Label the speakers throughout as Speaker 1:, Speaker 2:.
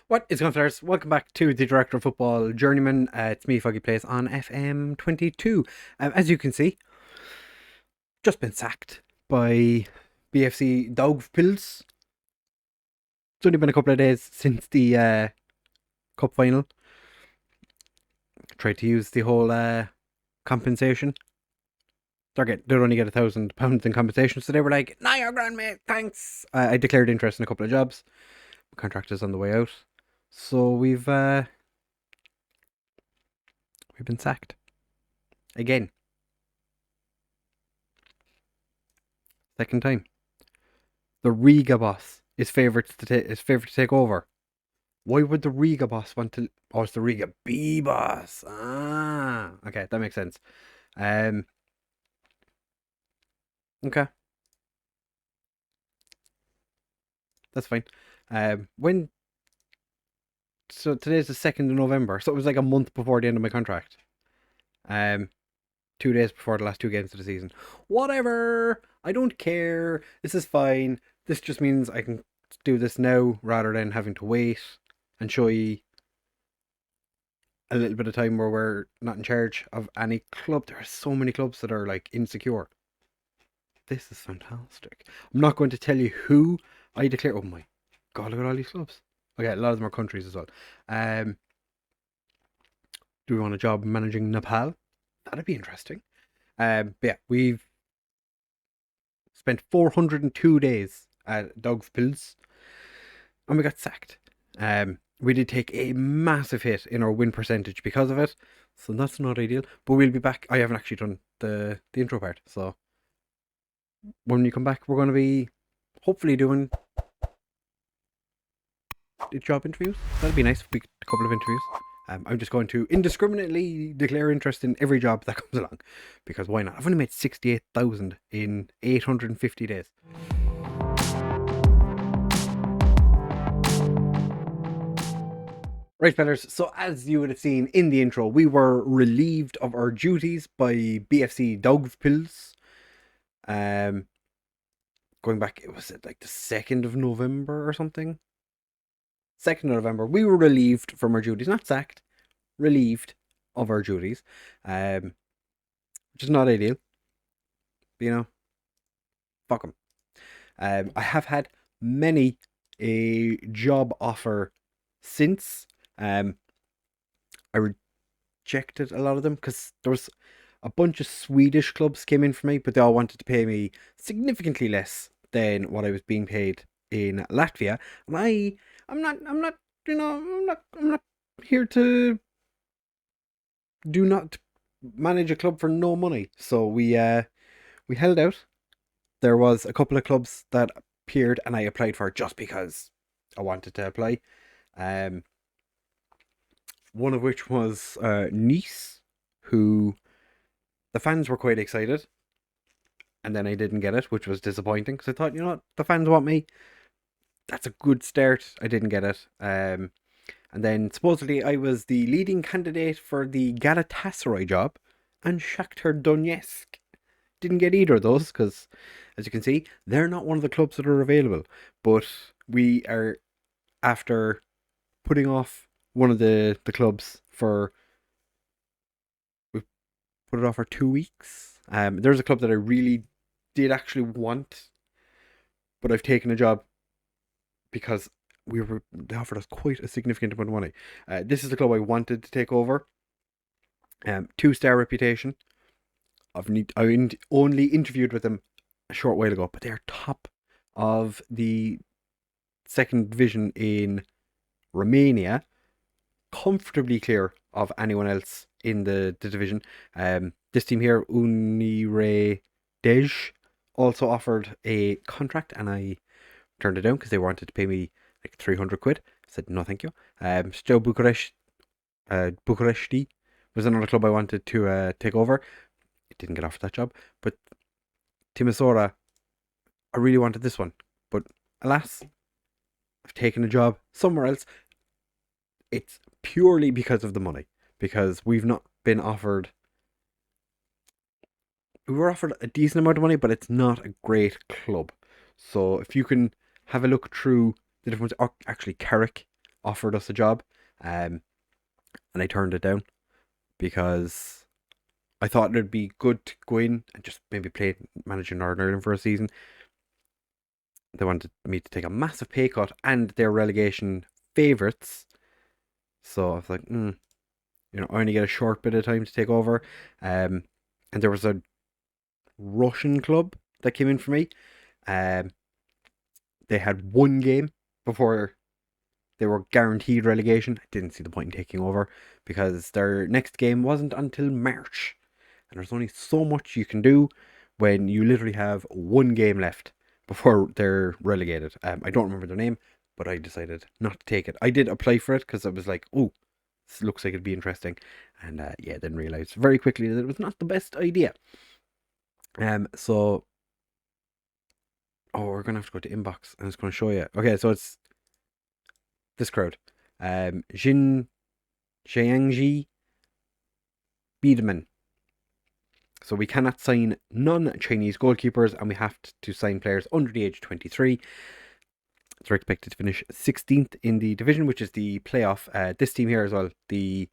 Speaker 1: What is going on, players? Welcome back to the Director of Football Journeyman. It's me, FoggyPlays, on FM22. As you can see, just been sacked by BFC Daugavpils. It's only been a couple of days since the cup final. Tried to use the whole compensation. They'd only get £1,000 in compensation, so they were like, "Nah, you're grand, mate. Thanks." I declared interest in a couple of jobs. My contract is on the way out, so we've been sacked again. Second time. The Riga boss is favourite to take over. Why would the Riga boss want to? Oh, it's the Riga B boss. Okay, that makes sense. Okay, that's fine. When? So today's the 2nd of November, so it was like a month before the end of my contract. 2 days before the last two games of the season. Whatever. I don't care. This is fine. This just means I can do this now rather than having to wait and show you a little bit of time where we're not in charge of any club. There are so many clubs that are like insecure. This is fantastic. I'm not going to tell you who I declare. Oh my god, look at all these clubs. Okay, a lot of them are countries as well. Do we want a job managing Nepal? That'd be interesting. But yeah, we've spent 402 days at Daugavpils and we got sacked. We did take a massive hit in our win percentage because of it, so that's not ideal. But we'll be back. I haven't actually done the intro part, so when we come back, we're going to be hopefully doing job interviews. That'd be nice. A couple of interviews. I'm just going to indiscriminately declare interest in every job that comes along, because why not? I've only made 68,000 in 850 days. Right, fellas, so as you would have seen in the intro, we were relieved of our duties by BFC Daugavpils. Going back, it was like the 2nd of November or something? 2nd of November, we were relieved from our duties, not sacked, relieved of our duties, which is not ideal. But, you know, fuck them. I have had many a job offer since. I rejected a lot of them because there was a bunch of Swedish clubs came in for me, but they all wanted to pay me significantly less than what I was being paid in Latvia. And I'm not here to do not manage a club for no money. So we held out. There was a couple of clubs that appeared and I applied for just because I wanted to apply. One of which was Nice, who the fans were quite excited. And then I didn't get it, which was disappointing because I thought, you know what, the fans want me. That's a good start. I didn't get it. And then supposedly I was the leading candidate for the Galatasaray job, and Shakhtar Donetsk didn't get either of those because, as you can see, they're not one of the clubs that are available. But we are, after putting off one of the clubs we put it off for 2 weeks. There's a club that I really did actually want, but I've taken a job because they offered us quite a significant amount of money. This is the club I wanted to take over. 2-star reputation. I only interviewed with them a short while ago, but they're top of the second division in Romania, comfortably clear of anyone else in the division. This team here, Unire Dej, also offered a contract, and I turned it down because they wanted to pay me like 300 quid. I said no, thank you. Still Bucharesti was another club I wanted to take over. It didn't get offered that job, but Timisoara, I really wanted this one, but alas, I've taken a job somewhere else. It's purely because of the money, because we've not been offered. We were offered a decent amount of money, but it's not a great club. So if you can have a look through the different ones, actually Carrick offered us a job, and I turned it down because I thought it'd be good to go in and just maybe play managing Northern Ireland for a season. They wanted me to take a massive pay cut, and they're relegation favourites. So I was like, I only get a short bit of time to take over. And there was a Russian club that came in for me. They had one game before they were guaranteed relegation. I didn't see the point in taking over because their next game wasn't until March. And there's only so much you can do when you literally have one game left before they're relegated. I don't remember their name, but I decided not to take it. I did apply for it because I was like, oh, this looks like it'd be interesting. And then realised very quickly that it was not the best idea. So we're going to have to go to inbox and it's going to show you. Okay, so it's this crowd. Jiangji Biedman. So we cannot sign non-Chinese goalkeepers, and we have to sign players under the age of 23. They're expected to finish 16th in the division, which is the playoff. This team here as well, the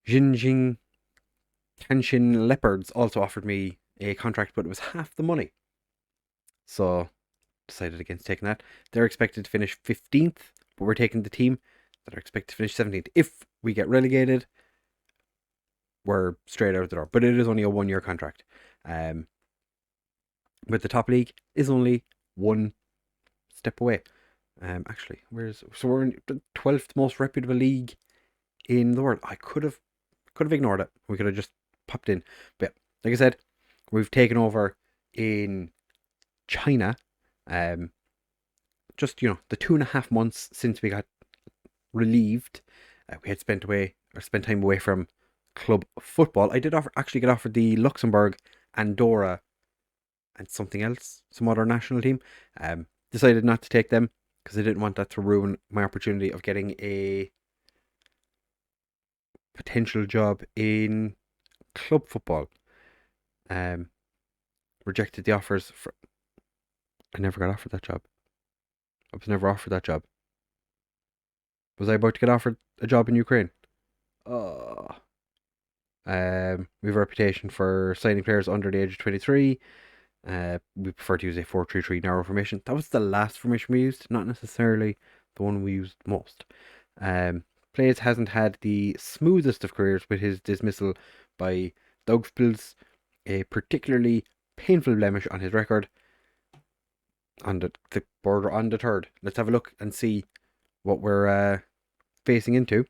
Speaker 1: Xinjiang Kanshin Leopards, also offered me a contract, but it was half the money. So decided against taking that. They're expected to finish 15th, but we're taking the team that are expected to finish 17th. If we get relegated, we're straight out the door. But it is only a 1-year contract. But the top league is only one step away. Actually, we're in the 12th most reputable league in the world. I could have ignored it. We could have just popped in. But like I said, we've taken over in China. Just the 2.5 months since we got relieved, we had spent time away from club football. I did actually get offered the Luxembourg, Andorra, and something else, some other national team. Decided not to take them because I didn't want that to ruin my opportunity of getting a potential job in club football. Rejected the offers. I never got offered that job. I was never offered that job. Was I about to get offered a job in Ukraine? We have a reputation for signing players under the age of 23. We prefer to use a 4-3-3 narrow formation. That was the last formation we used, not necessarily the one we used most. Plays hasn't had the smoothest of careers with his dismissal by Daugavpils, a particularly painful blemish on his record. On the border on the third. Let's have a look and see what we're facing into.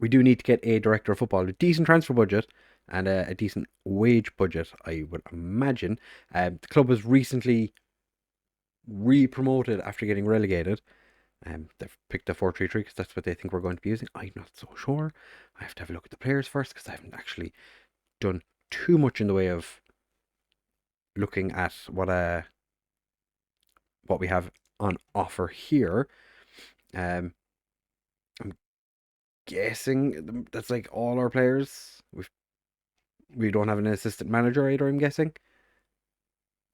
Speaker 1: We do need to get a director of football with a decent transfer budget and a decent wage budget, I would imagine. The club was recently re-promoted after getting relegated. They've picked a 4-3-3 because that's what they think we're going to be using. I'm not so sure. I have to have a look at the players first because I haven't actually done too much in the way of looking at what we have on offer here. I'm guessing that's like all our players. We don't have an assistant manager either, I'm guessing.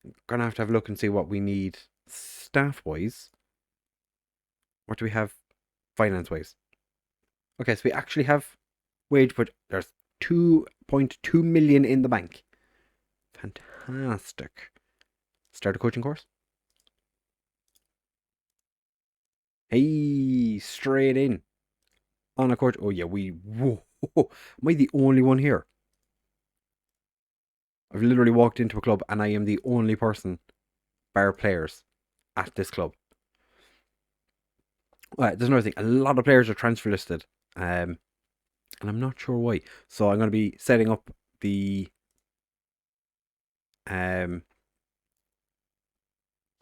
Speaker 1: I'm gonna have to have a look and see what we need staff-wise. What do we have finance-wise? Okay, so we actually have wage, but there's 2.2 million in the bank. Fantastic. Start a coaching course. Hey, straight in. On a coach. Oh yeah, whoa. Am I the only one here? I've literally walked into a club and I am the only person, bar players, at this club. There's another thing. A lot of players are transfer listed. And I'm not sure why. So I'm going to be setting up the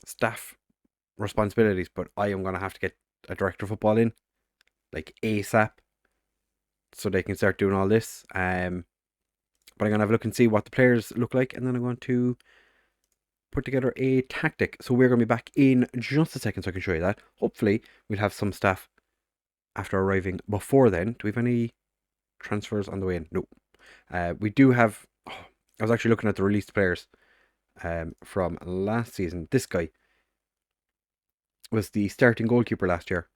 Speaker 1: staff responsibilities, but I am going to have to get a director of football in, like ASAP, so they can start doing all this. But I'm going to have a look and see what the players look like, and then I'm going to put together a tactic. So we're going to be back in just a second so I can show you that. Hopefully we'll have some staff after arriving before then. Do we have any transfers on the way in? No. We do have... I was actually looking at the released players from last season. This guy, was the starting goalkeeper last year.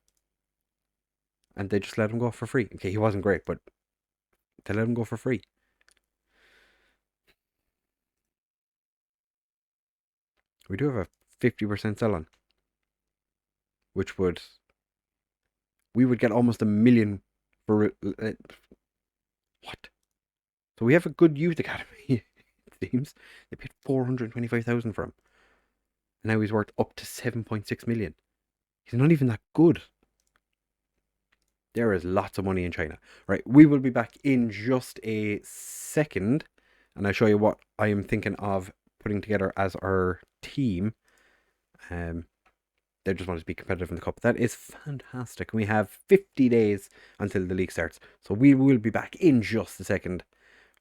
Speaker 1: And they just let him go for free. Okay, he wasn't great, but they let him go for free. We do have a 50% sell on, which we would get almost $1 million for what? So we have a good youth academy. It seems they paid 425,000 for him, and now he's worth up to 7.6 million. He's not even that good. There is lots of money in China. Right, we will be back in just a second, and I'll show you what I am thinking of putting together as our team. They just want to be competitive in the cup. That is fantastic. We have 50 days until the league starts, so we will be back in just a second.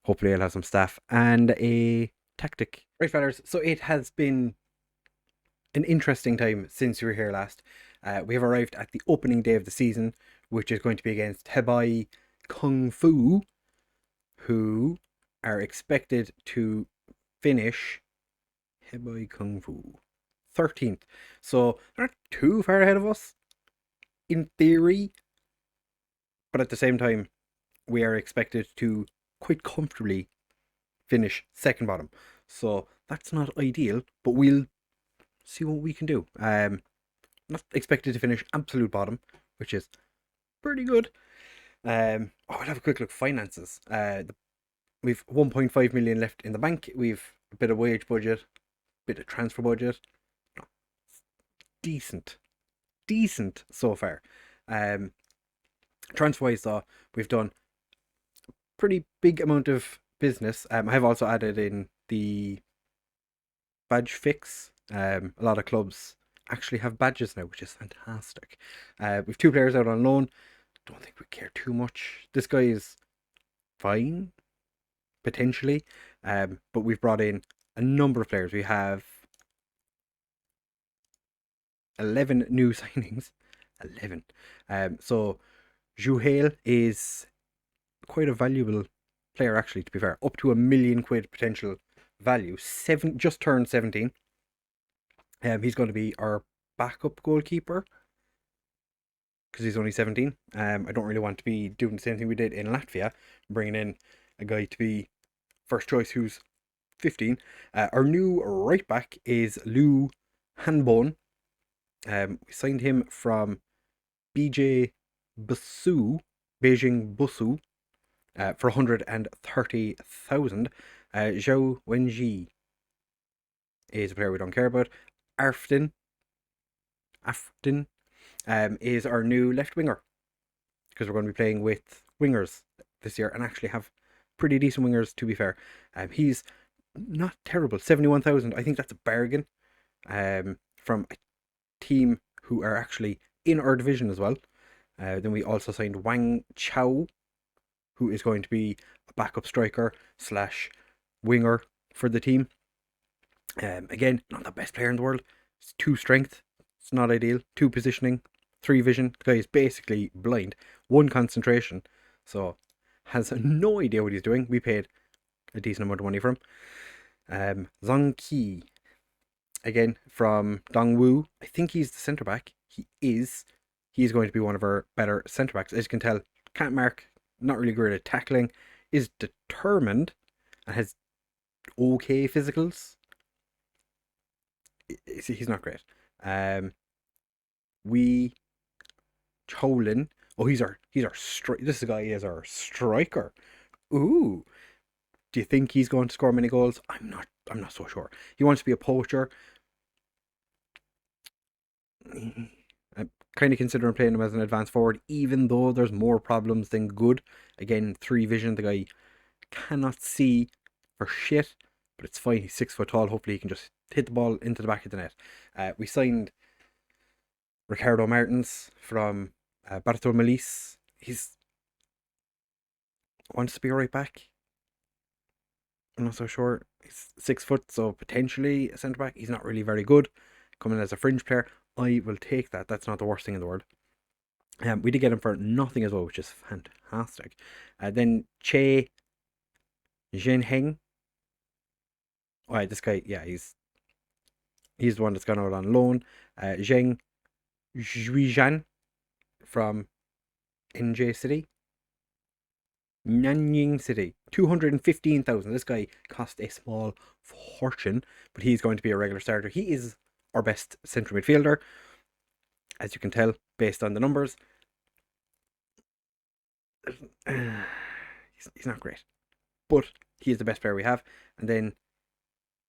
Speaker 1: Hopefully I'll have some staff and a tactic. Right, fellas, so it has been an interesting time since we were here last. We have arrived at the opening day of the season, which is going to be against Hebei Kung Fu, who are expected to finish Hebei Kung Fu 13th. So they're not too far ahead of us, in theory. But at the same time, we are expected to quite comfortably finish second bottom. So that's not ideal, but we'll see what we can do. Not expected to finish absolute bottom, which is pretty good. We'll have a quick look at finances. We've 1.5 million left in the bank. We've a bit of wage budget, a bit of transfer budget. Decent so far. Transfer-wise though, we've done a pretty big amount of business. I have also added in the badge fix. A lot of clubs actually have badges now, which is fantastic. We've 2 players out on loan. Don't think we care too much. This guy is fine, potentially, but we've brought in a number of players. We have 11 new signings. 11. So Juhel is quite a valuable player, actually, to be fair. Up to £1 million potential value. Just turned 17. He's going to be our backup goalkeeper because he's only 17. I don't really want to be doing the same thing we did in Latvia, bringing in a guy to be first choice who's 15. Our new right back is Liu Hanbon. We signed him from Beijing Busu for 130,000. Zhao Wenji is a player we don't care about. Afton is our new left winger, because we're going to be playing with wingers this year and actually have pretty decent wingers, to be fair. He's not terrible. 71,000. I think that's a bargain from a team who are actually in our division as well. Then we also signed Wang Chao, who is going to be a backup striker / winger for the team. Again, not the best player in the world. It's 2 strength. It's not ideal. 2 positioning. 3 vision. The guy is basically blind. 1 concentration. So has no idea what he's doing. We paid a decent amount of money for him. Zhang Qi, again from Dongwu. I think he's the centre back. He is. He's going to be one of our better centre backs. As you can tell, can't mark, not really great at tackling, is determined, and has okay physicals. He's not great. Cholin. Oh, he's our this guy is our striker. Ooh. Do you think he's going to score many goals? I'm not so sure. He wants to be a poacher. I'm kind of considering playing him as an advanced forward, even though there's more problems than good. Again, 3 vision. The guy cannot see for shit, but it's fine. He's 6 foot tall. Hopefully he can just hit the ball into the back of the net. We signed Ricardo Martins from Bartolmelis. He's wants to be a right back. I'm not so sure. He's 6 foot, so potentially a centre back. He's not really very good. Coming as a fringe player, I will take that. That's not the worst thing in the world. We did get him for nothing as well, which is fantastic. Then Che Zhenheng. Alright, this guy, yeah, he's the one that's gone out on loan. Zheng Zhuizhan from NJ City. Nanying City. 215,000. This guy cost a small fortune, but he's going to be a regular starter. He is our best central midfielder, as you can tell based on the numbers. He's not great, but he is the best player we have. And then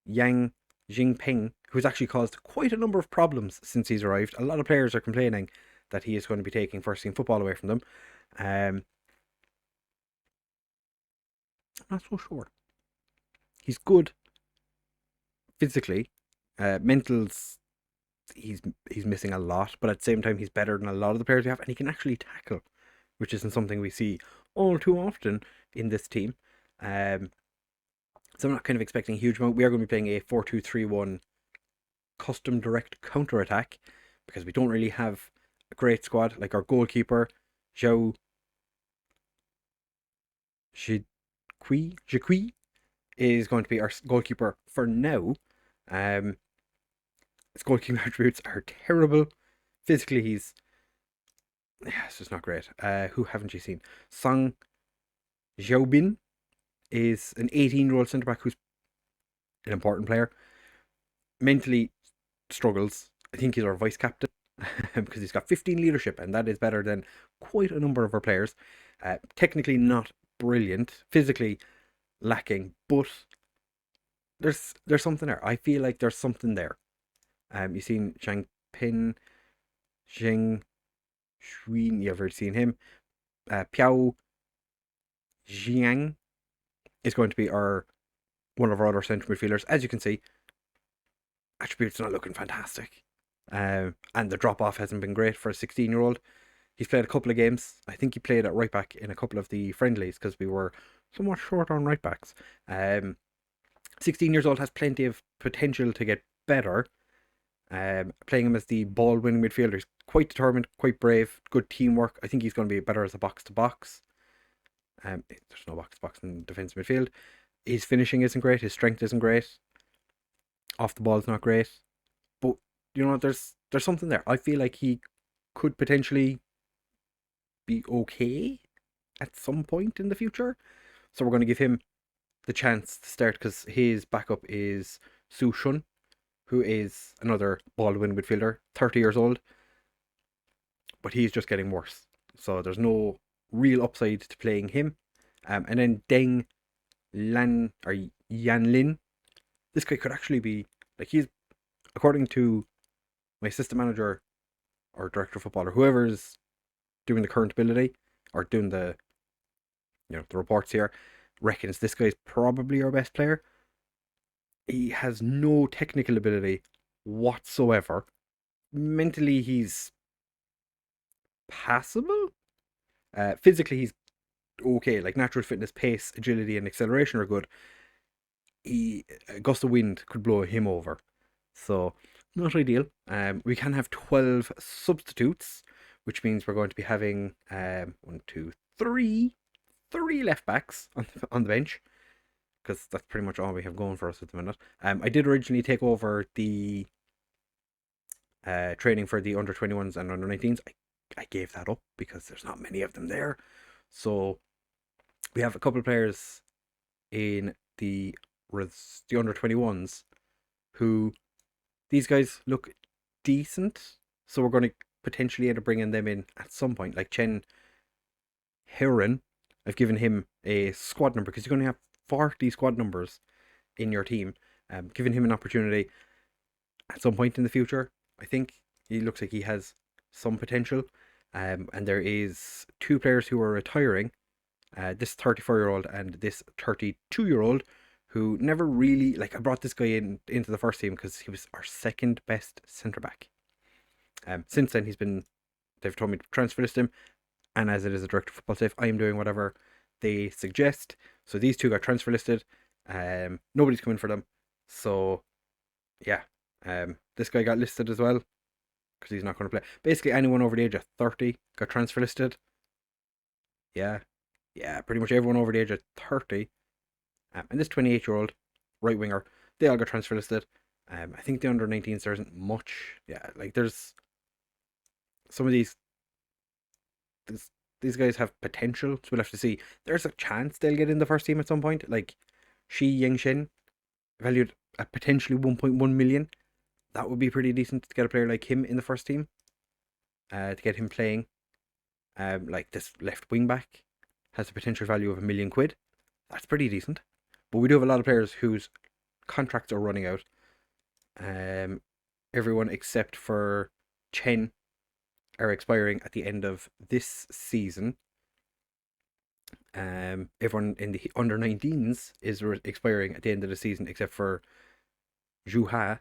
Speaker 1: Yang Jingpeng, who's actually caused quite a number of problems since he's arrived. A lot of players are complaining that he is going to be taking first team football away from them. I'm not so sure. He's good physically. Mentals, he's missing a lot, but at the same time, he's better than a lot of the players we have, and he can actually tackle, which isn't something we see all too often in this team. So I'm not kind of expecting a huge amount. We are going to be playing a 4-2-3-1 custom direct counter attack because we don't really have a great squad. Like our goalkeeper, Zhao Jiqui is going to be our goalkeeper for now. His goalkeeping attributes are terrible. Physically, it's just not great. Who haven't you seen? Song Xiaobin is an 18-year-old centre back who's an important player. Mentally struggles. I think he's our vice captain because he's got 15 leadership, and that is better than quite a number of our players. Technically not brilliant, physically lacking, but there's something there. I feel like there's something there. You've seen Zhang Xuin, you've already seen him. Piao Jiang is going to be one of our other central midfielders. As you can see, attributes not looking fantastic. And the drop off hasn't been great for a 16-year-old. He's played a couple of games. I think he played at right back in a couple of the friendlies because we were somewhat short on right backs. 16 years old, has plenty of potential to get better. Playing him as the ball winning midfielder, he's quite determined, quite brave, good teamwork. I think he's going to be better as a box to box. There's no box to box in defence midfield. His finishing isn't great, his strength isn't great. Off the ball is not great. But there's something there. I feel like he could potentially be okay at some point in the future. So we're going to give him the chance to start because his backup is Su Shun, who is another ball-winning midfielder, 30 years old. But he's just getting worse. So there's no real upside to playing him. And then Deng Lan or Yan Lin. This guy could actually be he's, according to my assistant manager or director of football or whoever's doing the current ability or doing the the reports here, reckons this guy's probably our best player. He has no technical ability whatsoever. Mentally, he's passable. Physically, he's okay. Like natural fitness, pace, agility, and acceleration are good. A gust of wind could blow him over. So, not ideal. We can have 12 substitutes, which means we're going to be having 3 left backs on the bench, because that's pretty much all we have going for us at the minute. I did originally take over the training for the under 21s and under 19s. I gave that up because there's not many of them there. So we have a couple of players in the under 21s who, these guys look decent. So we're going to potentially end up bringing them in at some point, like Chen Heron. I've given him a squad number because you're going to have 40 squad numbers in your team. Giving him an opportunity at some point in the future. I think he looks like he has some potential. And there is 2 players who are retiring. This 34-year-old and this 32-year-old who never really, I brought this guy into the first team because he was our second best centre back. Since then they've told me to transfer list him, and as it is a director of football staff, I am doing whatever they suggest. So these 2 got transfer listed. Nobody's coming for them. So yeah, this guy got listed as well because he's not going to play. Basically, anyone over the age of 30 got transfer listed. Yeah, pretty much everyone over the age of 30. And this 28-year-old right winger, they all got transfer listed. I think the under 19s there isn't much. Yeah, there's some of these guys have potential, so we'll have to see. There's a chance they'll get in the first team at some point. Like Shi Yingshin, valued at potentially 1.1 million. That would be pretty decent to get a player like him in the first team. To get him playing. Like this left wing back has a potential value of £1 million. That's pretty decent. But we do have a lot of players whose contracts are running out. Everyone except for Chen are expiring at the end of this season. Everyone in the under 19s is expiring at the end of the season, except for Zhu Ha,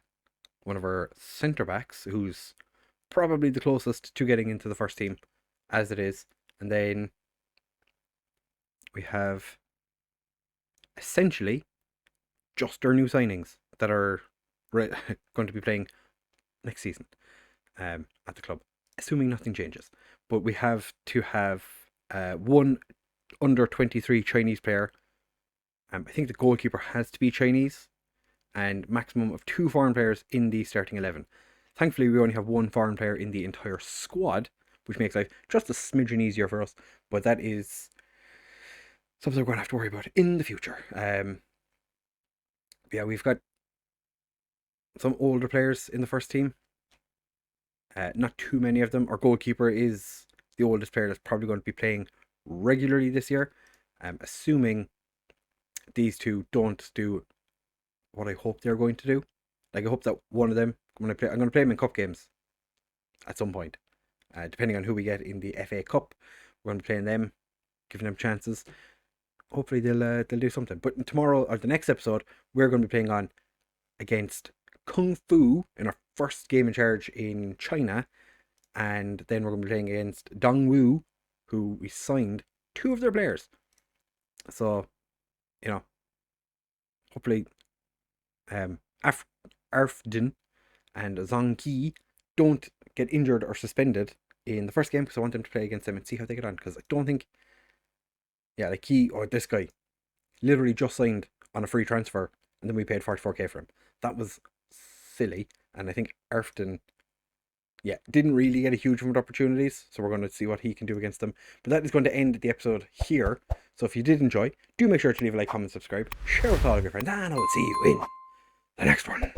Speaker 1: one of our centre backs, who's probably the closest to getting into the first team as it is. And then we have essentially just our new signings that are going to be playing next season at the club, assuming nothing changes. But we have to have one under 23 Chinese player. I think the goalkeeper has to be Chinese, and maximum of 2 foreign players in the starting 11. Thankfully, we only have 1 foreign player in the entire squad, which makes life just a smidgen easier for us. But that is something we're going to have to worry about in the future. Yeah, we've got some older players in the first team. Not too many of them. Our goalkeeper is the oldest player that's probably going to be playing regularly this year. Assuming these two don't do what I hope they're going to do. Like, I hope that one of them, I'm going to play them in cup games at some point. Depending on who we get in the FA Cup, we're going to be playing them, giving them chances. Hopefully they'll do something. But tomorrow, or the next episode, we're going to be playing on against Kung Fu in our first game in charge in China. And then we're going to be playing against Dongwu, who we signed 2 of their players. So, you know, hopefully Arfden and Zhangqi don't get injured or suspended in the first game, because I want them to play against them and see how they get on. Because I don't think, yeah, like this guy literally just signed on a free transfer, and then we paid 44k for him. That was silly. And I think Arfden, yeah, didn't really get a huge amount of opportunities, so we're going to see what he can do against them. But that is going to end the episode here. So if you did enjoy, do make sure to leave a like, comment, subscribe, share with all of your friends, and I will see you in the next one.